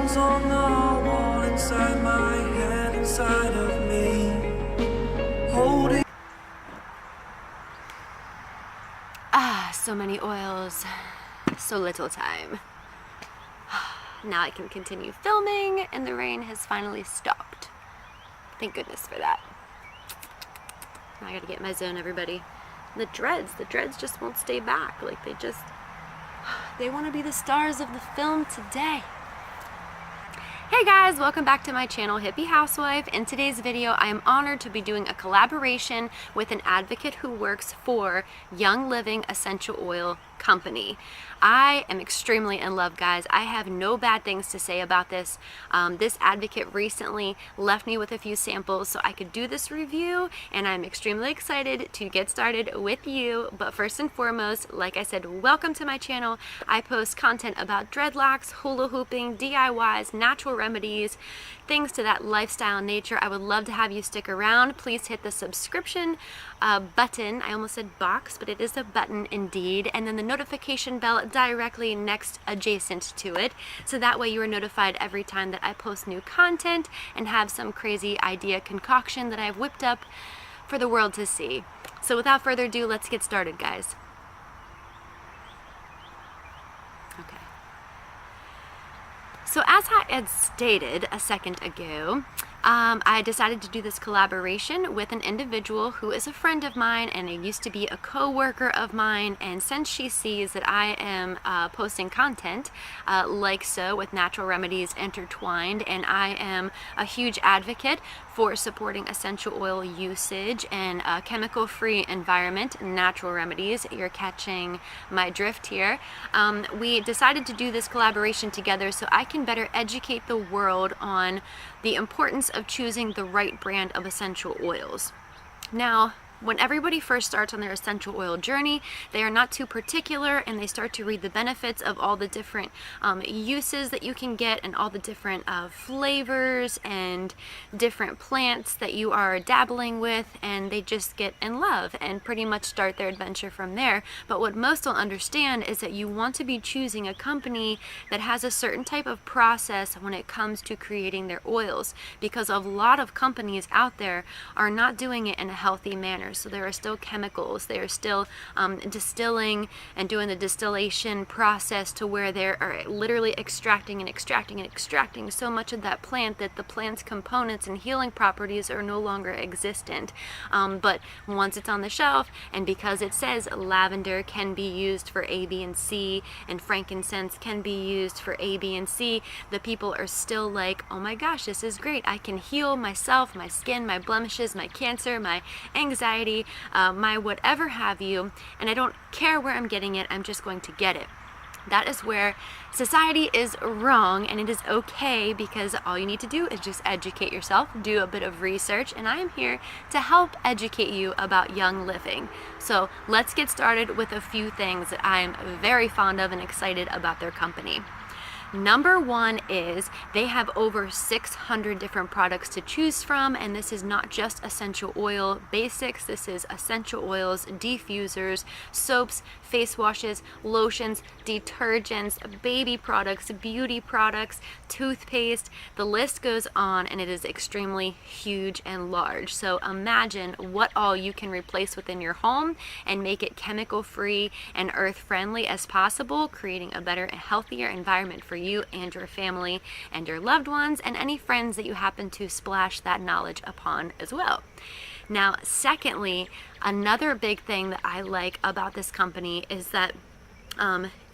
Shadows on the wall inside my head, inside of me. Holding. So many oils, so little time. Now I can continue filming and the rain has finally stopped. Thank goodness for that. Now I gotta get in my zone, everybody. The dreads just won't stay back. Like they want to be the stars of the film today. Hey guys, welcome back to my channel, Hippie Housewife. In today's video, I am honored to be doing a collaboration with an advocate who works for Young Living Essential Oil Company. I am extremely in love, guys. I have no bad things to say about this. This advocate recently left me with a few samples so I could do this review, and I'm extremely excited to get started with you. But first and foremost, like I said, welcome to my channel. I post content about dreadlocks, hula hooping, DIYs, natural remedies, things to that lifestyle nature. I would love to have you stick around. Please hit the subscription button. I almost said box, but it is a button indeed. And then the notification bell directly next adjacent to it. So that way you are notified every time that I post new content and have some crazy idea concoction that I've whipped up for the world to see. So without further ado, let's get started, guys. Okay. So as I had stated a second ago, I decided to do this collaboration with an individual who is a friend of mine and it used to be a co-worker of mine, and since she sees that I am posting content like so with natural remedies intertwined, and I am a huge advocate for supporting essential oil usage and a chemical-free environment, natural remedies, you're catching my drift here, we decided to do this collaboration together so I can better educate the world on the importance of choosing the right brand of essential oils. Now, when everybody first starts on their essential oil journey, they are not too particular and they start to read the benefits of all the different uses that you can get and all the different flavors and different plants that you are dabbling with, and they just get in love and pretty much start their adventure from there. But what most don't understand is that you want to be choosing a company that has a certain type of process when it comes to creating their oils, because a lot of companies out there are not doing it in a healthy manner. So there are still chemicals, they are still distilling and doing the distillation process to where they are literally extracting and extracting and extracting so much of that plant that the plant's components and healing properties are no longer existent. But once it's on the shelf, and because it says lavender can be used for A, B, and C, and frankincense can be used for A, B, and C, the people are still like, oh my gosh, this is great. I can heal myself, my skin, my blemishes, my cancer, my anxiety, my whatever have you, and I don't care where I'm getting it, I'm just going to get it. That is where society is wrong, and it is okay, because all you need to do is just educate yourself, do a bit of research, and I am here to help educate you about Young Living. So let's get started with a few things that I am very fond of and excited about their company. Number one is they have over 600 different products to choose from, and this is not just essential oil basics, this is essential oils, diffusers, soaps, face washes, lotions, detergents, baby products, beauty products, toothpaste, the list goes on, and it is extremely huge and large. So imagine what all you can replace within your home and make it chemical free and earth friendly as possible, creating a better and healthier environment for you and your family and your loved ones and any friends that you happen to splash that knowledge upon as well. Now, secondly, another big thing that I like about this company is that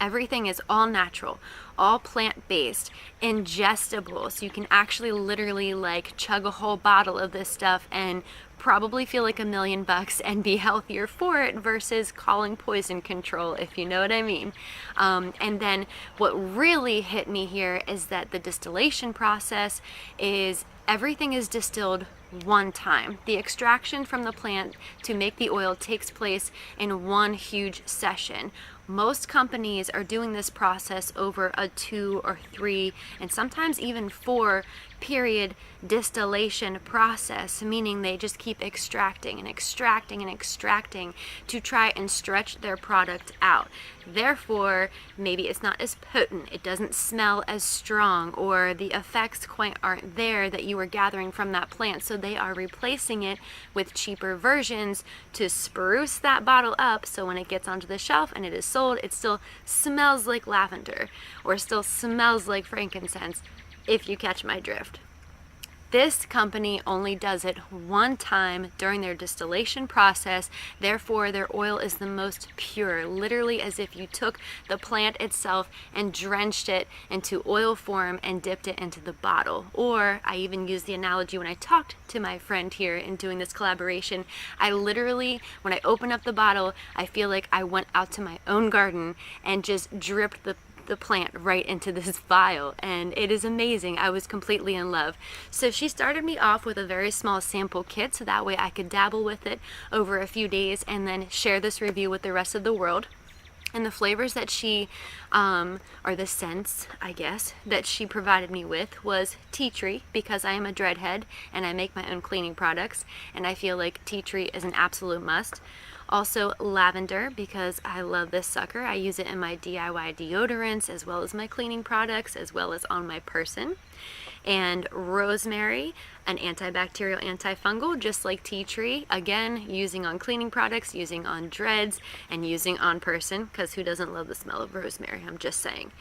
everything is all natural, all plant-based, ingestible, so you can actually literally like chug a whole bottle of this stuff and probably feel like $1 million and be healthier for it versus calling poison control, if you know what I mean. And then what really hit me here is that the distillation process is everything is distilled one time. The extraction from the plant to make the oil takes place in one huge session. Most companies are doing this process over a 2 or 3 and sometimes even 4 period distillation process, meaning they just keep extracting and extracting and extracting to try and stretch their product out. Therefore, maybe it's not as potent, it doesn't smell as strong, or the effects quite aren't there that you were gathering from that plant, so they are replacing it with cheaper versions to spruce that bottle up, so when it gets onto the shelf and it is sold, it still smells like lavender or still smells like frankincense, if you catch my drift. This company only does it one time during their distillation process, therefore their oil is the most pure, literally as if you took the plant itself and drenched it into oil form and dipped it into the bottle. Or I even used the analogy when I talked to my friend here in doing this collaboration, I literally, when I open up the bottle, I feel like I went out to my own garden and just dripped the plant right into this vial, and it is amazing. I was completely in love. So she started me off with a very small sample kit, so that way I could dabble with it over a few days and then share this review with the rest of the world. And the flavors that she, or the scents, I guess, that she provided me with was tea tree, because I am a dreadhead and I make my own cleaning products, and I feel like tea tree is an absolute must. Also lavender, because I love this sucker. I use it in my DIY deodorants as well as my cleaning products as well as on my person. And rosemary, an antibacterial, antifungal, just like tea tree. Again, using on cleaning products, using on dreads, and using on person, because who doesn't love the smell of rosemary? I'm just saying.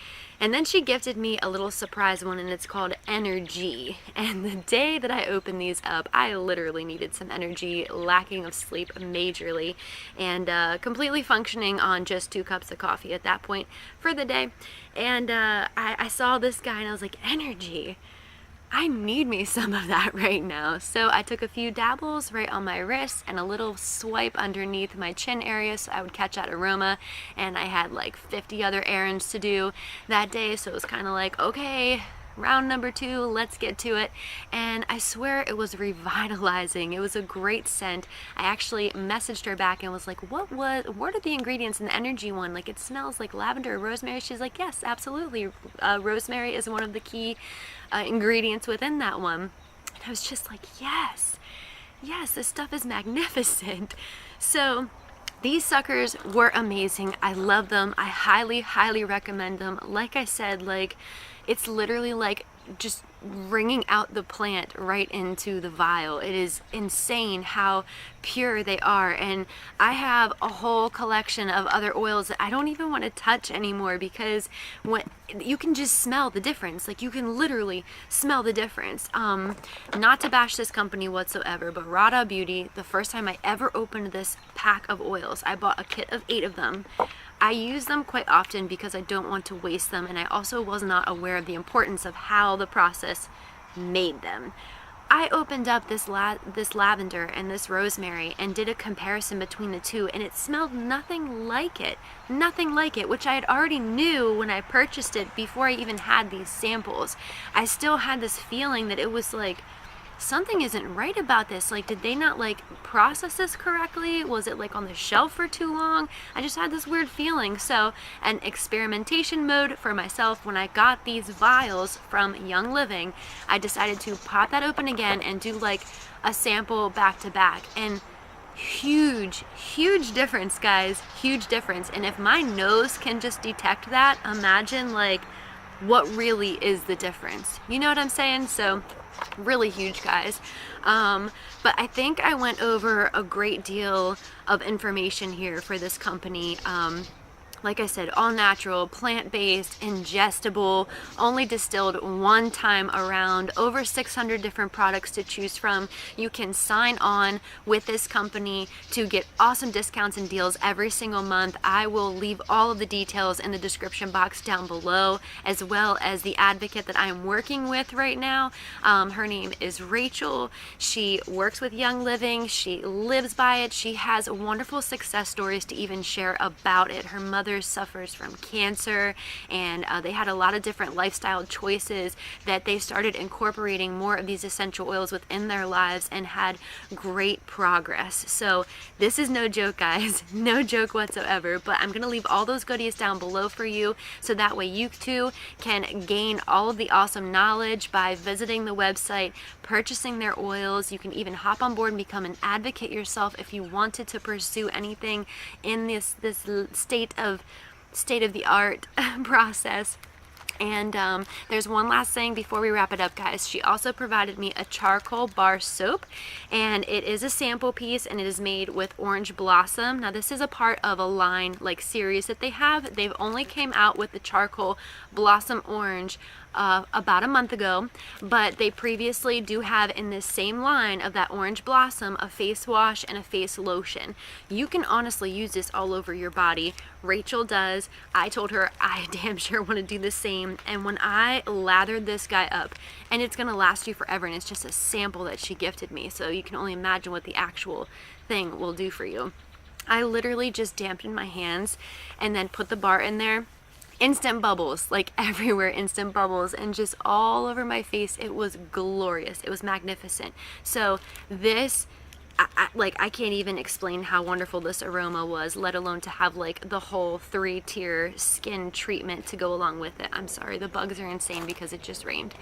And then she gifted me a little surprise one, and it's called Energy. And the day that I opened these up, I literally needed some energy, lacking of sleep majorly, and completely functioning on just 2 cups of coffee at that point for the day. And I saw this guy and I was like, energy. I need me some of that right now. So I took a few dabbles right on my wrist and a little swipe underneath my chin area so I would catch that aroma, and I had like 50 other errands to do that day, so it was kind of like, okay, round number 2, let's get to it. And I swear it was revitalizing. It was a great scent. I actually messaged her back and was like, what are the ingredients in the energy one? Like, it smells like lavender or rosemary. She's like, yes, absolutely. Rosemary is one of the key ingredients within that one. And I was just like, yes, this stuff is magnificent. So these suckers were amazing. I love them. I highly recommend them. Like I said, like, it's literally like just wringing out the plant right into the vial. It is insane how pure they are, and I have a whole collection of other oils that I don't even want to touch anymore, because when you can just smell the difference, like you can literally smell the difference. Not to bash this company whatsoever, but Rada Beauty, the first time I ever opened this pack of oils, I bought a kit of 8 of them. I use them quite often because I don't want to waste them, and I also was not aware of the importance of how the process made them. I opened up this lavender and this rosemary and did a comparison between the two, and it smelled nothing like it, which I had already knew when I purchased it before I even had these samples. I still had this feeling that it was like, something isn't right about this. Like, did they not like process this correctly? Was it like on the shelf for too long? I just had this weird feeling. So an experimentation mode for myself, when I got these vials from Young Living, I decided to pop that open again and do like a sample back to back, and huge difference, guys, huge difference. And if my nose can just detect that, imagine like what really is the difference, you know what I'm saying? So really huge, guys. But I think I went over a great deal of information here for this company. Like I said, all natural, plant-based, ingestible, only distilled one time around, over 600 different products to choose from. You can sign on with this company to get awesome discounts and deals every single month. I will leave all of the details in the description box down below, as well as the advocate that I'm working with right now. Her name is Rachael. She works with Young Living. She lives by it. She has wonderful success stories to even share about it. Her mother mother suffers from cancer, and they had a lot of different lifestyle choices that they started incorporating more of these essential oils within their lives and had great progress. So this is no joke, guys, no joke whatsoever, but I'm gonna leave all those goodies down below for you, so that way you too can gain all of the awesome knowledge by visiting the website, purchasing their oils. You can even hop on board and become an advocate yourself if you wanted to pursue anything in this state of the art process. And there's one last thing before we wrap it up, guys. She also provided me a charcoal bar soap, and it is a sample piece, and it is made with orange blossom. Now this is a part of a line like series that they have. They've only came out with the charcoal blossom orange about a month ago, but they previously do have in this same line of that orange blossom a face wash and a face lotion. You can honestly use this all over your body. Rachel does. I told her I damn sure want to do the same, and when I lathered this guy up, and it's gonna last you forever, and it's just a sample that she gifted me, so you can only imagine what the actual thing will do for you. I literally just dampened my hands and then put the bar in there. Instant bubbles, like everywhere, instant bubbles, and just all over my face. It was glorious. It was magnificent. So this, I can't even explain how wonderful this aroma was, let alone to have like the whole 3-tier skin treatment to go along with it. I'm sorry, the bugs are insane because it just rained,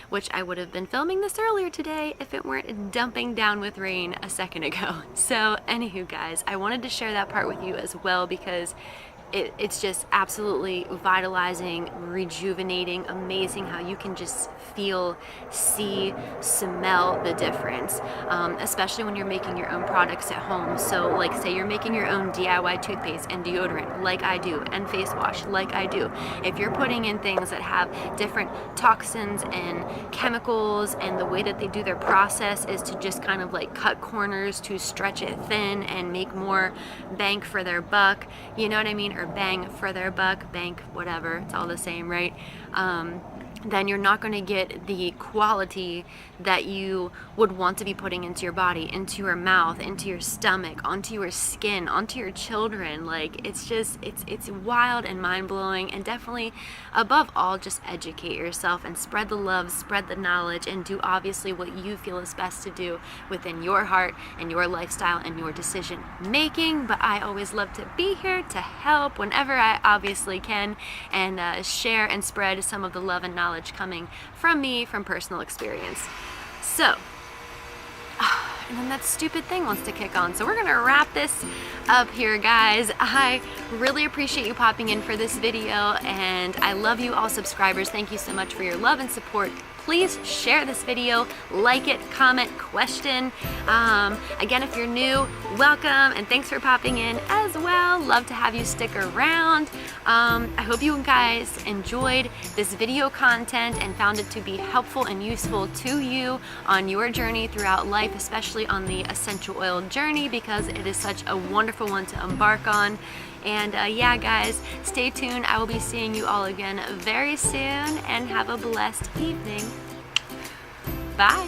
which I would have been filming this earlier today if it weren't dumping down with rain a second ago. So anywho, guys, I wanted to share that part with you as well, because it's just absolutely vitalizing, rejuvenating, amazing how you can just feel, see, smell the difference, especially when you're making your own products at home. So like say you're making your own DIY toothpaste and deodorant like I do, and face wash like I do. If you're putting in things that have different toxins and chemicals, and the way that they do their process is to just kind of like cut corners to stretch it thin and make more bang for their buck, you know what I mean? Or bang for their buck, bank, whatever, it's all the same, right? Then you're not going to get the quality that you would want to be putting into your body, into your mouth, into your stomach, onto your skin, onto your children. Like, it's just, it's wild and mind-blowing, and definitely, above all, just educate yourself and spread the love, spread the knowledge, and do obviously what you feel is best to do within your heart and your lifestyle and your decision making. But I always love to be here to help whenever I obviously can, and share and spread some of the love and knowledge coming from me, from personal experience. So, and then that stupid thing wants to kick on. So we're gonna wrap this up here, guys. I really appreciate you popping in for this video, and I love you all subscribers. Thank you so much for your love and support. Please share this video, like it, comment, question. Again, if you're new, welcome, and thanks for popping in as well. Love to have you stick around. I hope you guys enjoyed this video content and found it to be helpful and useful to you on your journey throughout life, especially on the essential oil journey, because it is such a wonderful one to embark on. And yeah, guys, stay tuned. I will be seeing you all again very soon, and have a blessed evening. Bye.